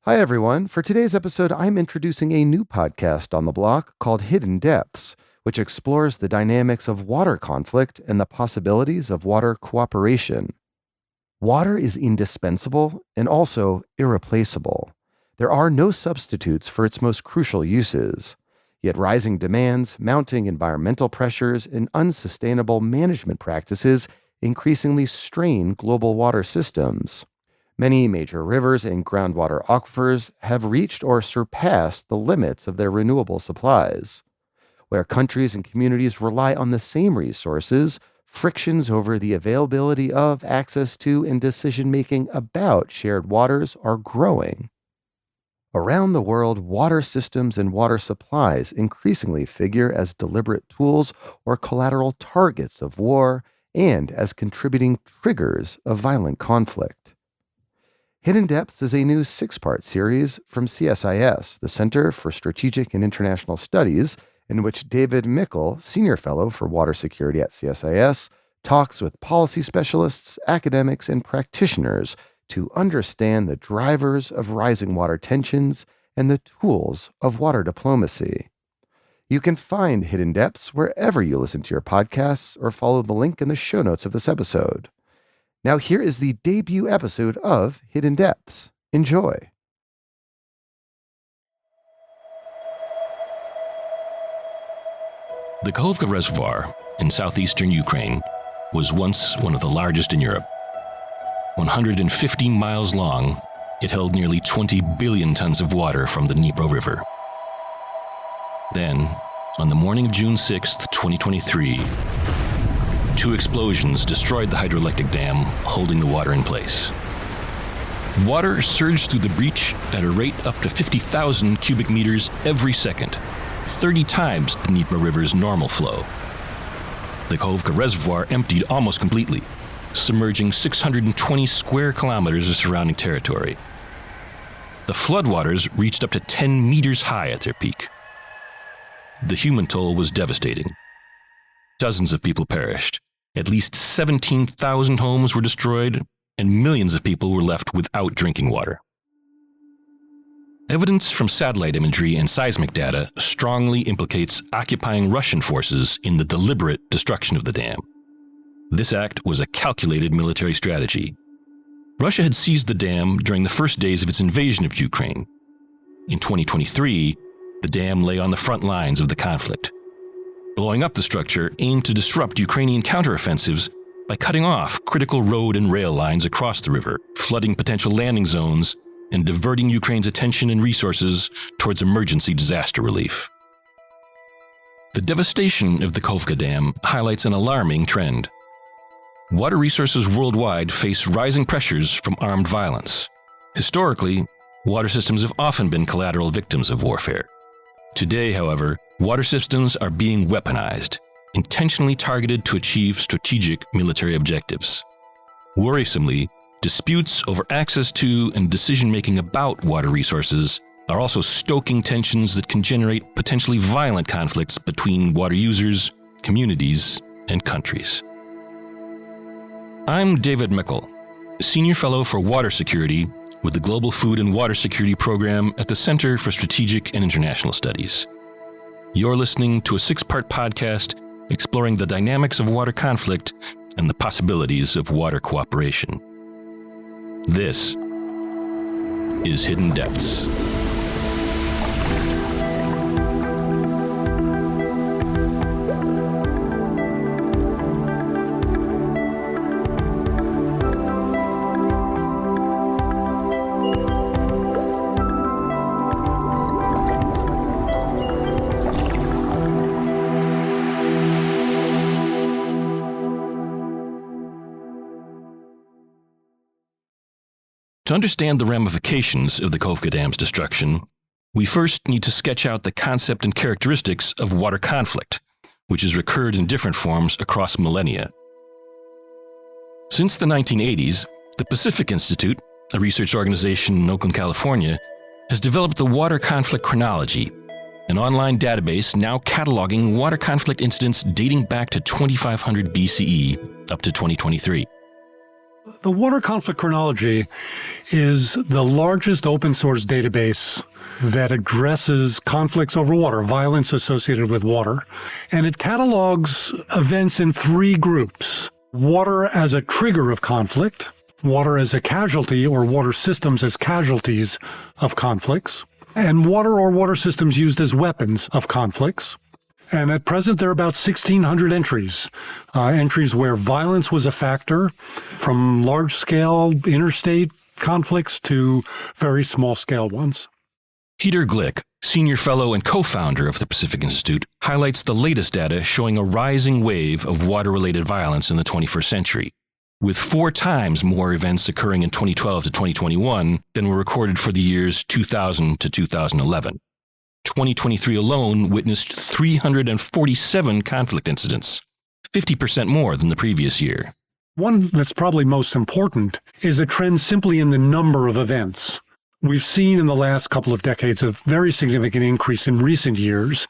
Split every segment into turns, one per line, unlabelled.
Hi, everyone. For today's episode, I'm introducing a new podcast on the block called Hidden Depths, which explores the dynamics of water conflict and the possibilities of water cooperation. Water is indispensable and also irreplaceable. There are no substitutes for its most crucial uses. Yet rising demands, mounting environmental pressures, and unsustainable management practices increasingly strain global water systems. Many major rivers and groundwater aquifers have reached or surpassed the limits of their renewable supplies. Where countries and communities rely on the same resources, frictions over the availability of, access to, and decision-making about shared waters are growing. Around the world, water systems and water supplies increasingly figure as deliberate tools or collateral targets of war and as contributing triggers of violent conflict. Hidden Depths is a new 6-part series from CSIS, the Center for Strategic and International Studies, in which David Michel, Senior Fellow for Water Security at CSIS, talks with policy specialists, academics, and practitioners to understand the drivers of rising water tensions and the tools of water diplomacy. You can find Hidden Depths wherever you listen to your podcasts or follow the link in the show notes of this episode. Now here is the debut episode of Hidden Depths. Enjoy.
The Kakhovka Reservoir in southeastern Ukraine was once one of the largest in Europe. 150 miles long, it held nearly 20 billion tons of water from the Dnipro River. Then, on the morning of June 6, 2023, 2 explosions destroyed the hydroelectric dam holding the water in place. Water surged through the breach at a rate up to 50,000 cubic meters every second, 30 times the Dnipro River's normal flow. The Kakhovka Reservoir emptied almost completely, submerging 620 square kilometers of surrounding territory. The floodwaters reached up to 10 meters high at their peak. The human toll was devastating. Dozens of people perished. At least 17,000 homes were destroyed, and millions of people were left without drinking water. Evidence from satellite imagery and seismic data strongly implicates occupying Russian forces in the deliberate destruction of the dam. This act was a calculated military strategy. Russia had seized the dam during the first days of its invasion of Ukraine. In 2023, the dam lay on the front lines of the conflict. Blowing up the structure aimed to disrupt Ukrainian counteroffensives by cutting off critical road and rail lines across the river, flooding potential landing zones, and diverting Ukraine's attention and resources towards emergency disaster relief. The devastation of the Kakhovka Dam highlights an alarming trend. Water resources worldwide face rising pressures from armed violence. Historically, water systems have often been collateral victims of warfare. Today, however, water systems are being weaponized, intentionally targeted to achieve strategic military objectives. Worrisomely, disputes over access to and decision-making about water resources are also stoking tensions that can generate potentially violent conflicts between water users, communities, and countries. I'm David Michel, Senior Fellow for Water Security with the Global Food and Water Security Program at the Center for Strategic and International Studies. You're listening to a 6-part podcast exploring the dynamics of water conflict and the possibilities of water cooperation. This is Hidden Depths. To understand the ramifications of the Kakhovka Dam's destruction, we first need to sketch out the concept and characteristics of water conflict, which has recurred in different forms across millennia. Since the 1980s, the Pacific Institute, a research organization in Oakland, California, has developed the Water Conflict Chronology, an online database now cataloging water conflict incidents dating back to 2500 BCE up to 2023.
The Water Conflict Chronology is the largest open source database that addresses conflicts over water, violence associated with water. And it catalogs events in three groups: water as a trigger of conflict, water as a casualty or water systems as casualties of conflicts, and water or water systems used as weapons of conflicts. And at present, there are about 1,600 entries, entries where violence was a factor, from large-scale interstate conflicts to very small-scale ones.
Peter Glick, senior fellow and co-founder of the Pacific Institute, highlights the latest data showing a rising wave of water-related violence in the 21st century, with 4 times more events occurring in 2012 to 2021 than were recorded for the years 2000 to 2011. 2023 alone witnessed 347 conflict incidents, 50% more than the previous year.
One that's probably most important is a trend simply in the number of events. We've seen in the last couple of decades a very significant increase in recent years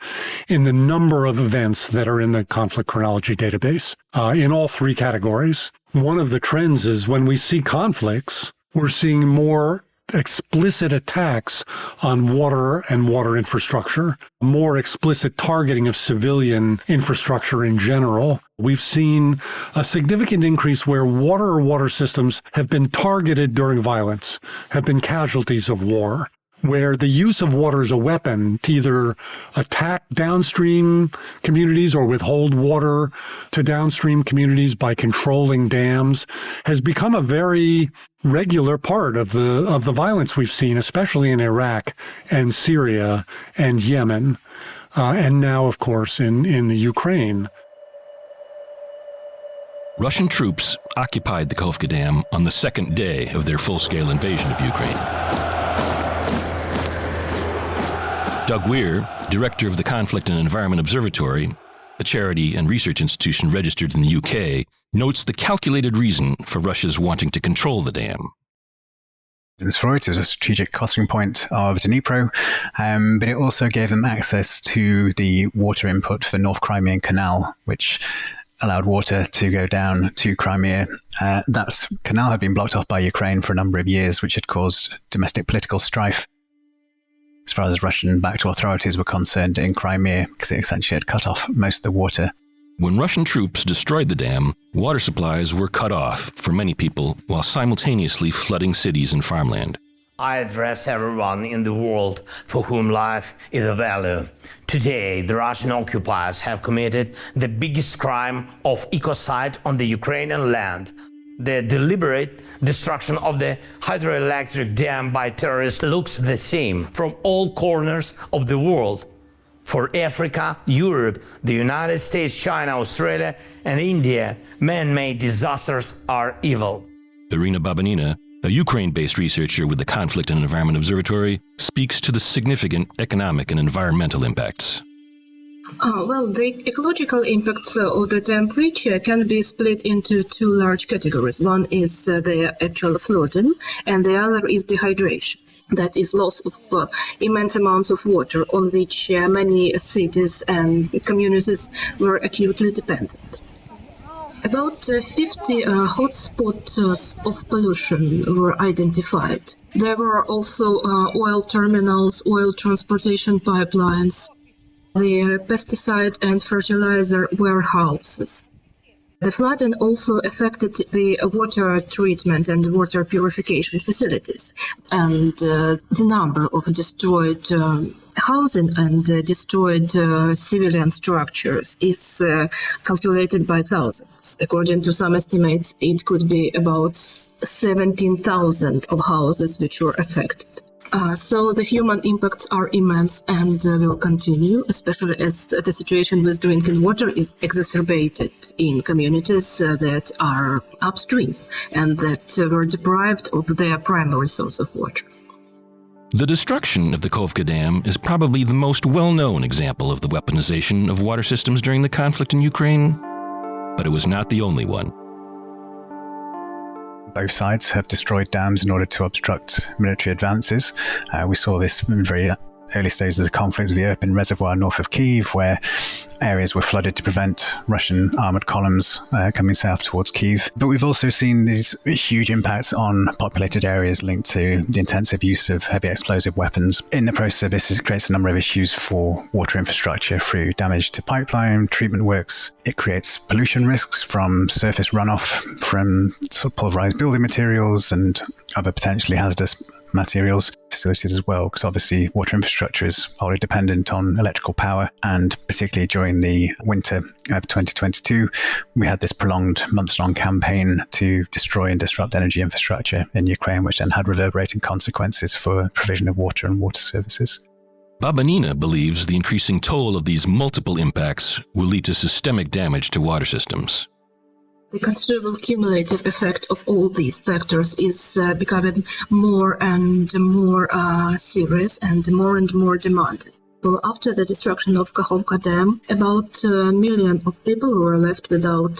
in the number of events that are in the conflict chronology database, in all 3 categories. One of the trends is when we see conflicts, we're seeing more explicit attacks on water and water infrastructure, more explicit targeting of civilian infrastructure in general. We've seen a significant increase where water or water systems have been targeted during violence, have been casualties of war, where the use of water as a weapon to either attack downstream communities or withhold water to downstream communities by controlling dams has become a very regular part of the violence we've seen, especially in Iraq and Syria and Yemen, and now, of course, in the Ukraine.
Russian troops occupied the Kakhovka Dam on the second day of their full-scale invasion of Ukraine. Doug Weir, director of the Conflict and Environment Observatory, a charity and research institution registered in the UK, notes the calculated reason for Russia's wanting to control the dam.
For it was a strategic crossing point of Dnipro, but it also gave them access to the water input for North Crimean Canal, which allowed water to go down to Crimea. That canal had been blocked off by Ukraine for a number of years, which had caused domestic political strife as far as Russian-backed authorities were concerned in Crimea, because it essentially had cut off most of the water.
When Russian troops destroyed the dam, water supplies were cut off for many people while simultaneously flooding cities and farmland.
I address everyone in the world for whom life is a value. Today, the Russian occupiers have committed the biggest crime of ecocide on the Ukrainian land. The deliberate destruction of the hydroelectric dam by terrorists looks the same from all corners of the world. For Africa, Europe, the United States, China, Australia, and India, man-made disasters are evil.
Irina Babanina, a Ukraine-based researcher with the Conflict and Environment Observatory, speaks to the significant economic and environmental impacts.
The ecological impacts of the dam breach can be split into 2 large categories. One is the actual flooding, and the other is dehydration. That is loss of immense amounts of water on which many cities and communities were acutely dependent. About 50 hotspots of pollution were identified. There were also oil terminals, oil transportation pipelines, the pesticide and fertilizer warehouses. The flooding also affected the water treatment and water purification facilities, and the number of destroyed housing and destroyed civilian structures is calculated by thousands. According to some estimates, it could be about 17,000 of houses which were affected. So the human impacts are immense and will continue, especially as the situation with drinking water is exacerbated in communities that are upstream and that were deprived of their primary source of water.
The destruction of the Kakhovka Dam is probably the most well-known example of the weaponization of water systems during the conflict in Ukraine, but it was not the only one.
Both sides have destroyed dams in order to obstruct military advances. We saw this very early stages of the conflict with the Irpin Reservoir north of Kyiv, where areas were flooded to prevent Russian armored columns coming south towards Kyiv. But we've also seen these huge impacts on populated areas linked to the intensive use of heavy explosive weapons. In the process of this, it creates a number of issues for water infrastructure through damage to pipeline, treatment works. It creates pollution risks from surface runoff from sort of pulverized building materials and other potentially hazardous materials facilities as well, because obviously water infrastructure is wholly dependent on electrical power, and particularly during the winter of 2022 we had this prolonged months-long campaign to destroy and disrupt energy infrastructure in Ukraine, which then had reverberating consequences for provision of water and water services.
Babanina believes the increasing toll of these multiple impacts will lead to systemic damage to water systems.
The considerable cumulative effect of all these factors is becoming more and more serious and more demanding. So after the destruction of Kakhovka Dam, about 1 million of people were left without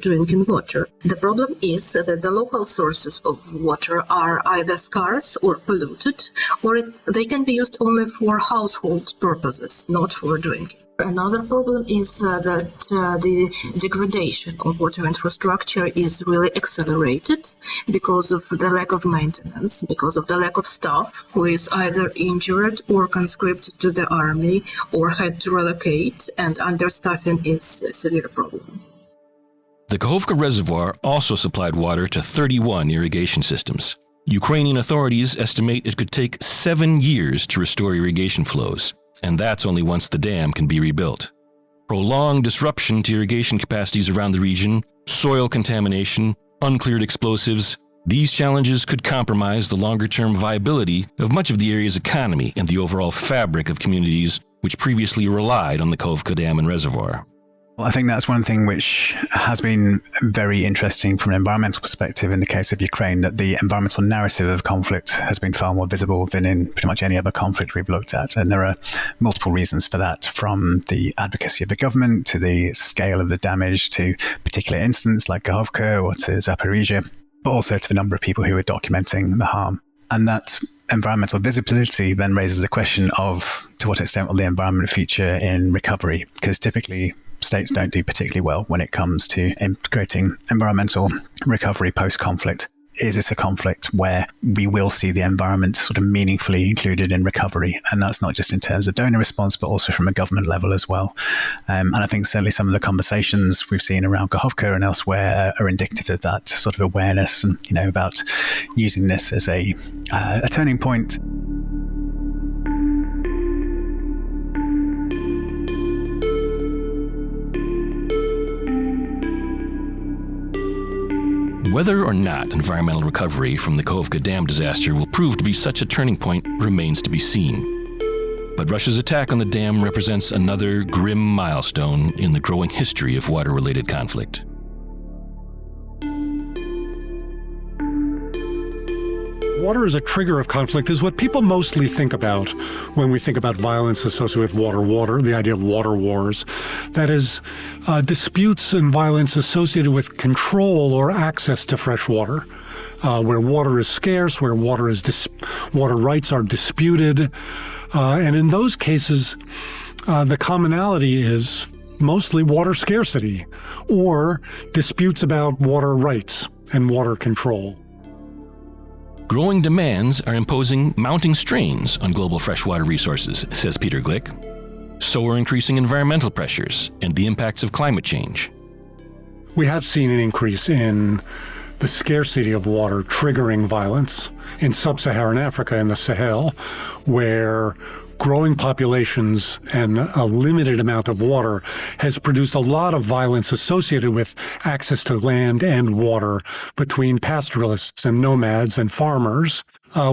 drinking water. The problem is that the local sources of water are either scarce or polluted, or they can be used only for household purposes, not for drinking. Another problem is that the degradation of water infrastructure is really accelerated because of the lack of maintenance, because of the lack of staff who is either injured or conscripted to the army or had to relocate, and understaffing is a severe problem.
The Kakhovka Reservoir also supplied water to 31 irrigation systems. Ukrainian authorities estimate it could take 7 years to restore irrigation flows, and that's only once the dam can be rebuilt. Prolonged disruption to irrigation capacities around the region, soil contamination, uncleared explosives, these challenges could compromise the longer-term viability of much of the area's economy and the overall fabric of communities which previously relied on the Kakhovka Dam and reservoir.
Well, I think that's one thing which has been very interesting from an environmental perspective in the case of Ukraine, that the environmental narrative of conflict has been far more visible than in pretty much any other conflict we've looked at. And there are multiple reasons for that, from the advocacy of the government to the scale of the damage to particular incidents like Kakhovka or to Zaporizhia, but also to the number of people who are documenting the harm. And that environmental visibility then raises the question of to what extent will the environment feature in recovery, because typically states don't do particularly well when it comes to integrating environmental recovery post-conflict. Is this a conflict where we will see the environment sort of meaningfully included in recovery? And that's not just in terms of donor response, but also from a government level as well. And I think certainly some of the conversations we've seen around Kakhovka and elsewhere are indicative of that sort of awareness and, about using this as a turning point.
Whether or not environmental recovery from the Kakhovka Dam disaster will prove to be such a turning point remains to be seen. But Russia's attack on the dam represents another grim milestone in the growing history of water-related conflict.
Water as a trigger of conflict is what people mostly think about when we think about violence associated with water, the idea of water wars. That is, disputes and violence associated with control or access to fresh water, where water is scarce, where water rights are disputed. And in those cases, the commonality is mostly water scarcity or disputes about water rights and water control.
Growing demands are imposing mounting strains on global freshwater resources, says Peter Glick. So are increasing environmental pressures and the impacts of climate change.
We have seen an increase in the scarcity of water triggering violence in sub-Saharan Africa and the Sahel, where growing populations and a limited amount of water has produced a lot of violence associated with access to land and water between pastoralists and nomads and farmers.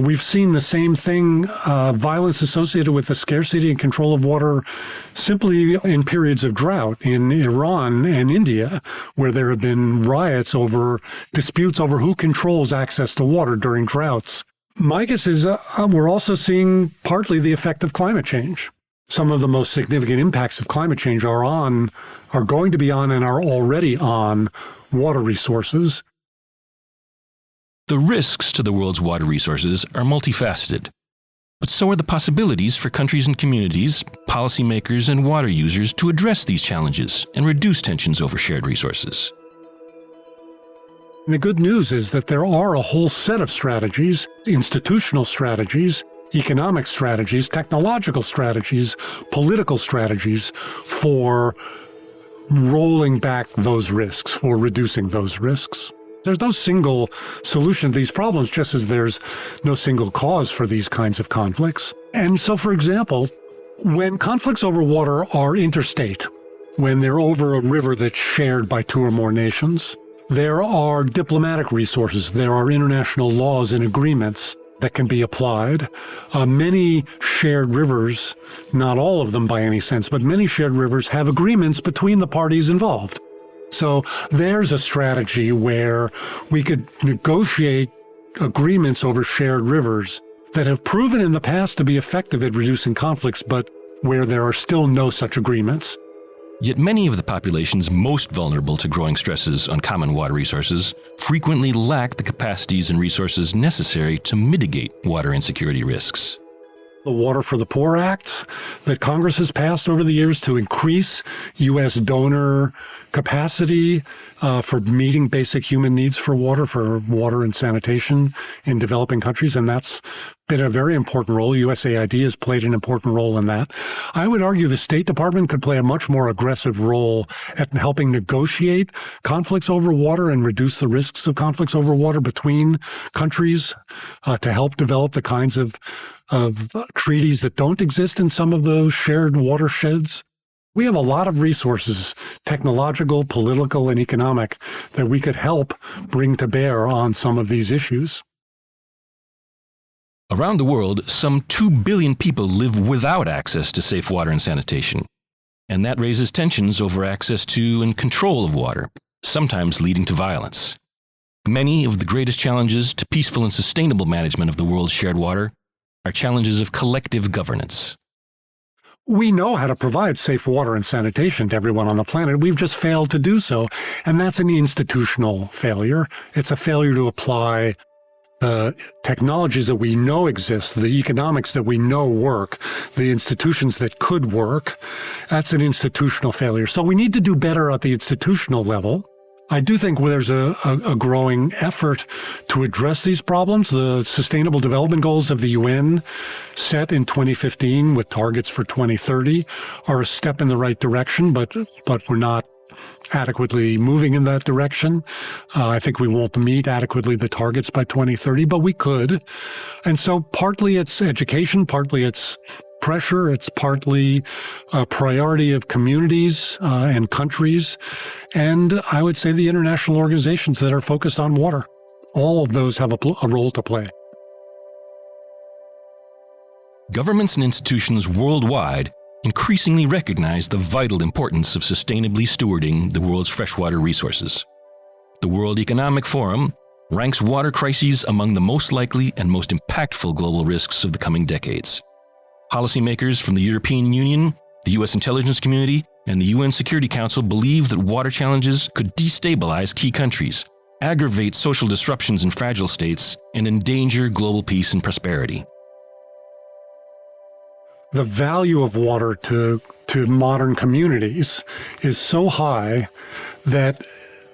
We've seen the same thing, violence associated with the scarcity and control of water simply in periods of drought in Iran and India, where there have been riots over disputes over who controls access to water during droughts. My guess is we're also seeing partly the effect of climate change. Some of the most significant impacts of climate change are going to be on and are already on water resources.
The risks to the world's water resources are multifaceted. But so are the possibilities for countries and communities, policymakers, and water users to address these challenges and reduce tensions over shared resources.
And the good news is that there are a whole set of strategies, institutional strategies, economic strategies, technological strategies, political strategies for rolling back those risks, for reducing those risks. There's no single solution to these problems, just as there's no single cause for these kinds of conflicts. And so, for example, when conflicts over water are interstate, when they're over a river that's shared by two or more nations, there are diplomatic resources, there are international laws and agreements that can be applied. Many shared rivers, not all of them by any sense, but many shared rivers have agreements between the parties involved. So there's a strategy where we could negotiate agreements over shared rivers that have proven in the past to be effective at reducing conflicts, but where there are still no such agreements.
Yet many of the populations most vulnerable to growing stresses on common water resources frequently lack the capacities and resources necessary to mitigate water insecurity risks.
The Water for the Poor Act that Congress has passed over the years to increase U.S. donor capacity for meeting basic human needs for water and sanitation in developing countries, and that's been a very important role. USAID has played an important role in that. I would argue the State Department could play a much more aggressive role at helping negotiate conflicts over water and reduce the risks of conflicts over water between countries to help develop the kinds of treaties that don't exist in some of those shared watersheds. We have a lot of resources, technological, political, and economic, that we could help bring to bear on some of these issues.
Around the world, some 2 billion people live without access to safe water and sanitation, and that raises tensions over access to and control of water, sometimes leading to violence. Many of the greatest challenges to peaceful and sustainable management of the world's shared water are challenges of collective governance.
We know how to provide safe water and sanitation to everyone on the planet. We've just failed to do so, and that's an institutional failure. It's a failure to apply the technologies that we know exist, the economics that we know work, the institutions that could work. That's an institutional failure. So we need to do better at the institutional level. I do think there's a growing effort to address these problems. The Sustainable Development Goals of the UN, set in 2015 with targets for 2030, are a step in the right direction, but we're not adequately moving in that direction. I think we won't meet adequately the targets by 2030, but we could. And so partly it's education, partly it's pressure, it's partly a priority of communities and countries, and I would say the international organizations that are focused on water. All of those have a role to play.
Governments and institutions worldwide increasingly recognize the vital importance of sustainably stewarding the world's freshwater resources. The World Economic Forum ranks water crises among the most likely and most impactful global risks of the coming decades. Policymakers from the European Union, the U.S. intelligence community, and the UN Security Council believe that water challenges could destabilize key countries, aggravate social disruptions in fragile states, and endanger global peace and prosperity.
The value of water to modern communities is so high that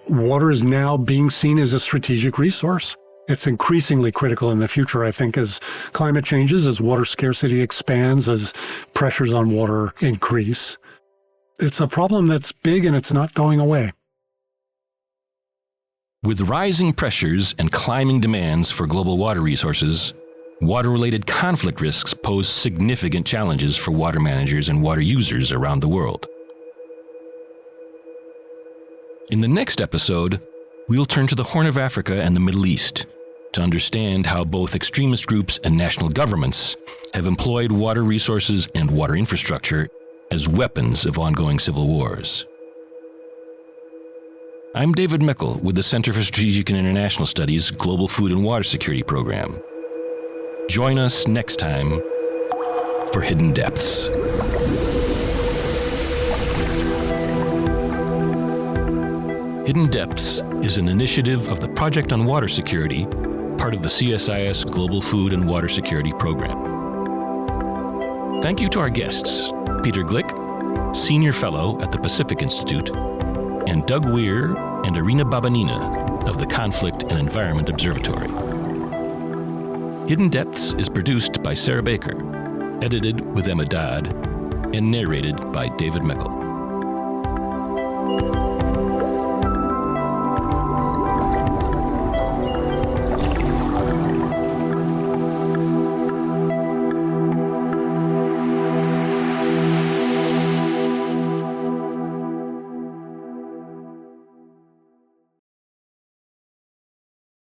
water is now being seen as a strategic resource. It's increasingly critical in the future, I think, as climate changes, as water scarcity expands, as pressures on water increase. It's a problem that's big and it's not going away.
With rising pressures and climbing demands for global water resources, water-related conflict risks pose significant challenges for water managers and water users around the world. In the next episode, we'll turn to the Horn of Africa and the Middle East to understand how both extremist groups and national governments have employed water resources and water infrastructure as weapons of ongoing civil wars. I'm David Michel with the Center for Strategic and International Studies Global Food and Water Security Program. Join us next time for Hidden Depths. Hidden Depths is an initiative of the Project on Water Security, part of the CSIS Global Food and Water Security Program. Thank you to our guests, Peter Glick, Senior Fellow at the Pacific Institute, and Doug Weir and Irina Babanina of the Conflict and Environment Observatory. Hidden Depths is produced by Sarah Baker, edited with Emma Dodd, and narrated by David Michel.